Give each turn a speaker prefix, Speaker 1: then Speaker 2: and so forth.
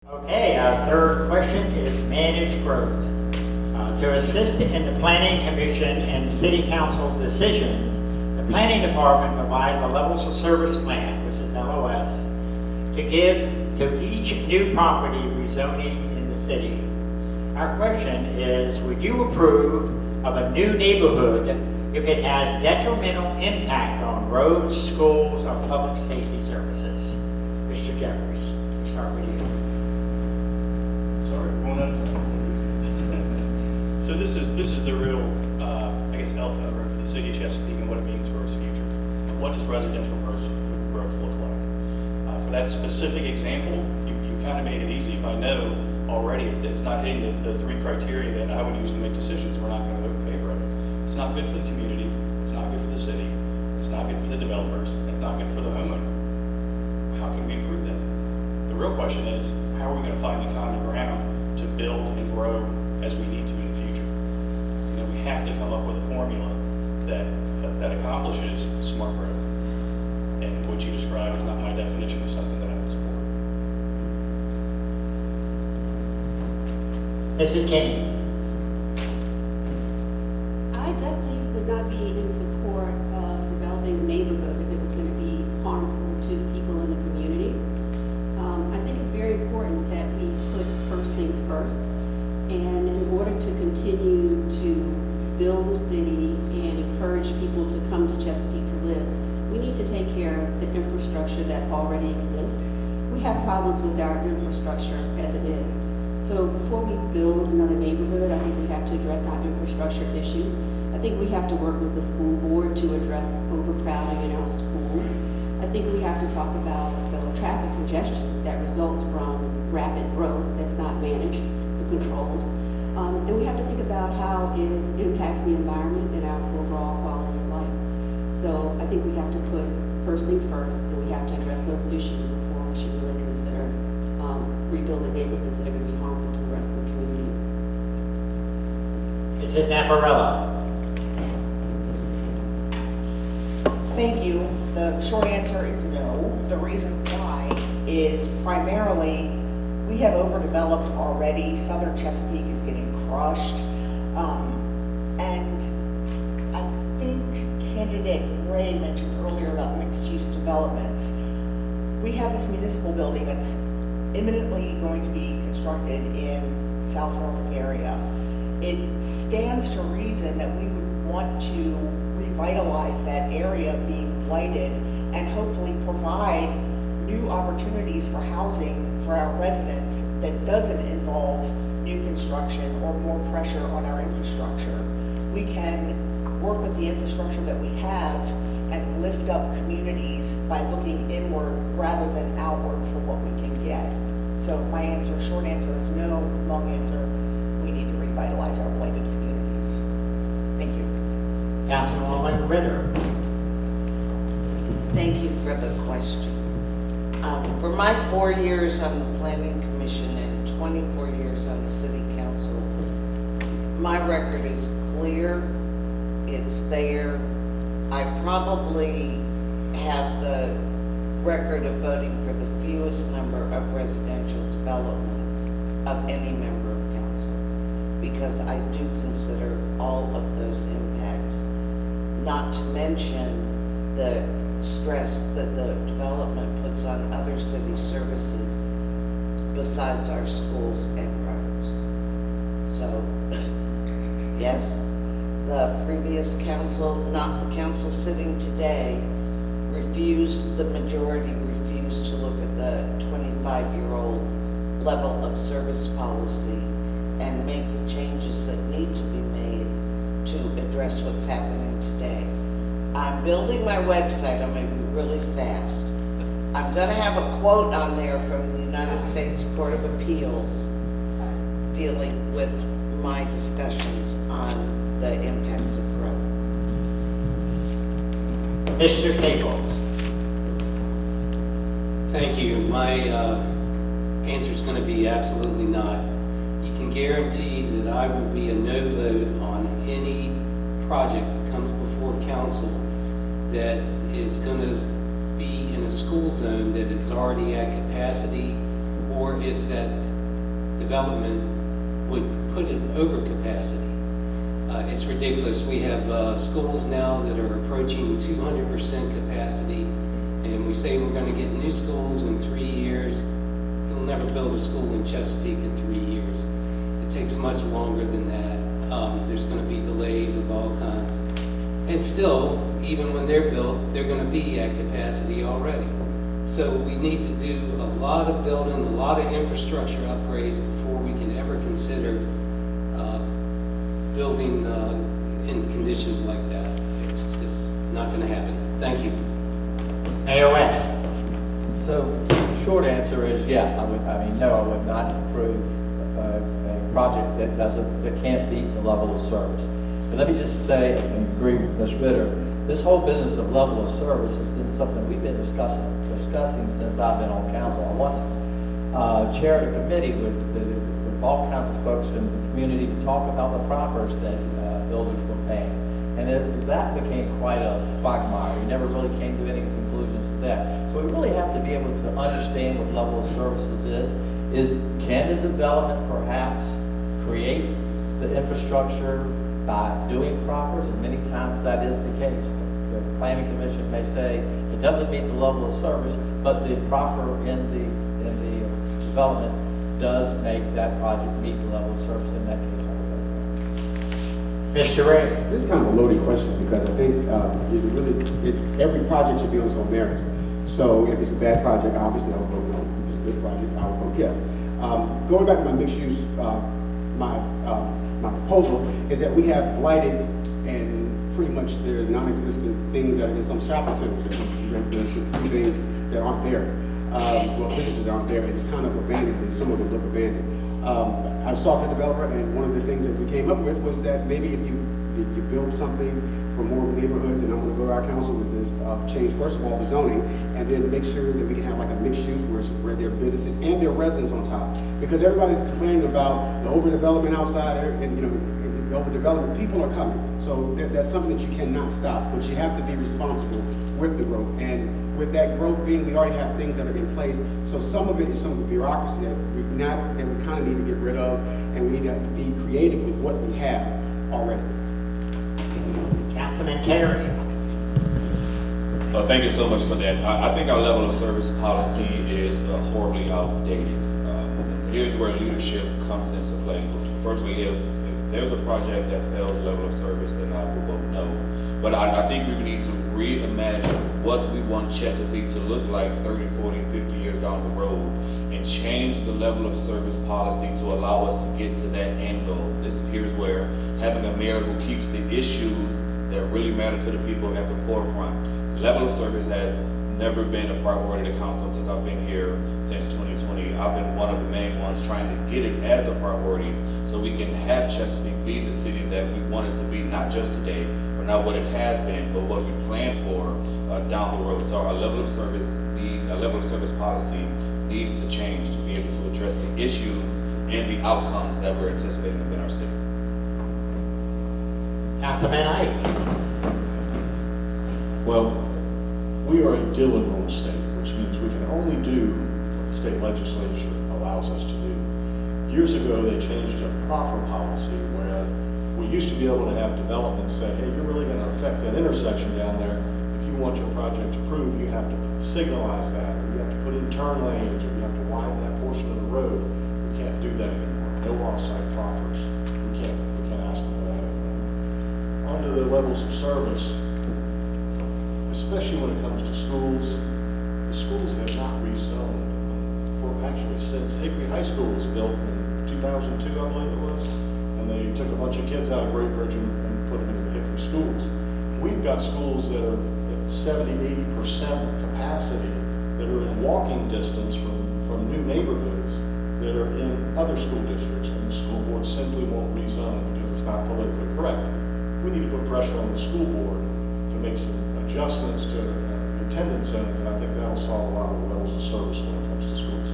Speaker 1: Okay, our third question is managed growth. To assist in the Planning Commission and City Council decisions, the Planning Department provides a levels of service plan, which is LOS, to give to each new property rezoning in the city. Our question is, would you approve of a new neighborhood if it has detrimental impact on roads, schools, or public safety services? Mr. Jeffries, we'll start with you.
Speaker 2: Sorry, one at a time. So this is the real, I guess, elephant in the room for the city of Chesapeake and what it means for its future. What does residential growth look like? For that specific example, you kind of made it easy. If I know already that it's not hitting the three criteria that I would use to make decisions, we're not going to vote in favor of it. It's not good for the community. It's not good for the city. It's not good for the developers. It's not good for the homeowner. How can we improve that? The real question is, how are we going to find the common ground to build and grow as we need to in the future? You know, we have to come up with a formula that accomplishes smart growth. And what you described is not my definition of something that I would support.
Speaker 1: Mrs. Kane.
Speaker 3: I definitely would not be in support of developing a neighborhood if it was going to be harmful to people in the community. I think it's very important that we put first things first. And in order to continue to build the city and encourage people to come to Chesapeake to live, we need to take care of the infrastructure that already exists. We have problems with our infrastructure as it is. So before we build another neighborhood, I think we have to address our infrastructure issues. I think we have to work with the school board to address overcrowding in our schools. I think we have to talk about the traffic congestion that results from rapid growth that's not managed or controlled. And we have to think about how it impacts the environment and our overall quality of life. So I think we have to put first things first, and we have to address those issues before we should really consider rebuilding neighborhoods that are going to be harmful to the rest of the community.
Speaker 1: Mrs. Navarella.
Speaker 4: Thank you. The short answer is no. The reason why is primarily we have overdeveloped already. Southern Chesapeake is getting crushed. And I think candidate Ray mentioned earlier about mixed-use developments. We have this municipal building that's imminently going to be constructed in South Norfolk area. It stands to reason that we would want to revitalize that area being blighted and hopefully provide new opportunities for housing for our residents that doesn't involve new construction or more pressure on our infrastructure. We can work with the infrastructure that we have and lift up communities by looking inward rather than outward for what we can get. So my answer, short answer is no. Long answer, we need to revitalize our blighted communities. Thank you.
Speaker 1: Councilwoman Ritter.
Speaker 5: Thank you for the question. For my 4 years on the Planning Commission and 24 years on the City Council, my record is clear. It's there. I probably have the record of voting for the fewest number of residential developments of any member of council, because I do consider all of those impacts, not to mention the stress that the development puts on other city services besides our schools and roads. So, yes, the previous council, not the council sitting today, the majority refused to look at the 25-year-old level of service policy and make the changes that need to be made to address what's happening today. I'm building my website. I'm going to be really fast. I'm going to have a quote on there from the United States Court of Appeals dealing with my discussions on the impacts of growth.
Speaker 1: Mr. Staples.
Speaker 6: Thank you. My answer is going to be absolutely not. You can guarantee that I will be a no vote on any project that comes before council that is going to be in a school zone that is already at capacity or if that development would put an overcapacity. It's ridiculous. We have schools now that are approaching 200% capacity, and we say we're going to get new schools in 3 years. You'll never build a school in Chesapeake in 3 years. It takes much longer than that. There's going to be delays of all kinds. And still, even when they're built, they're going to be at capacity already. So we need to do a lot of building, a lot of infrastructure upgrades before we can ever consider building in conditions like that. It's just not going to happen. Thank you.
Speaker 1: Mayor West.
Speaker 7: So, short answer is yes. I would not approve a project that can't beat the level of service. But let me just say, and agree with Ms. Ritter, this whole business of level of service has been something we've been discussing since I've been on council. I once chaired a committee with all kinds of folks in the community to talk about the proffers that builders were paying. And that became quite a quagmire. We never really came to any conclusions with that. So we really have to be able to understand what level of services is. Can the development perhaps create the infrastructure by doing proffers? And many times that is the case. The planning commission may say it doesn't meet the level of service, but the proffer in the development does make that project meet the level of service. In that case, I would go for it.
Speaker 1: Mr. Ray.
Speaker 8: This is kind of a loaded question because I think every project should be on its own merits. So if it's a bad project, obviously I would vote no. If it's a good project, I would vote yes. Going back to my mixed use, my proposal is that we have blighted and pretty much they're non-existent things that are in some shopping centers. There's a few things that aren't there. Businesses that aren't there. It's kind of abandoned, and some of them look abandoned. I've talked to the developer, and one of the things that we came up with was that maybe if you build something for more neighborhoods, and I'm going to go to our council with this, change first of all the zoning, and then make sure that we can have like a mixed use where there are businesses and their residents on top. Because everybody's complaining about the overdevelopment outside, and the overdevelopment. People are coming, so that's something that you cannot stop. But you have to be responsible with the growth, and with that growth being, we already have things that are in place. So some of it is some of the bureaucracy that we kind of need to get rid of, and we need to be creative with what we have already.
Speaker 1: Councilman Terry.
Speaker 9: Thank you so much for that. I think our level of service policy is horribly outdated. Here's where leadership comes into play. Firstly, if there's a project that fails level of service, then I will vote no. But I think we need to reimagine what we want Chesapeake to look like 30, 40, 50 years down the road and change the level of service policy to allow us to get to that end goal. Here's where having a mayor who keeps the issues that really matter to the people at the forefront. Level of service has never been a priority to council since I've been here since 2020. I've been one of the main ones trying to get it as a priority so we can have Chesapeake be the city that we want it to be, not just today, or not what it has been, but what we plan for down the road. So our level of service policy needs to change to be able to address the issues and the outcomes that we're anticipating within our city.
Speaker 1: Councilman Ike.
Speaker 10: Well, we are a Dillon rule state, which means we can only do what the state legislature allows us to do. Years ago, they changed a proffer policy where we used to be able to have developments say, hey, you're really going to affect that intersection down there. If you want your project approved, you have to signalize that, or you have to put in turn lanes, or you have to widen that portion of the road. We can't do that anymore. No off-site proffers. We can't ask them for that anymore. On to the levels of service. Especially when it comes to schools, the schools have not rezoned since Hickory High School was built in 2002, I believe it was, and they took a bunch of kids out of Great Bridge and put them into the Hickory schools. We've got schools that are at 70–80% capacity that are in walking distance from new neighborhoods that are in other school districts, and the school board simply won't rezone because it's not politically correct. We need to put pressure on the school board to make some adjustments to the attendance zones, and I think that'll solve a lot of the levels of service when it comes to schools.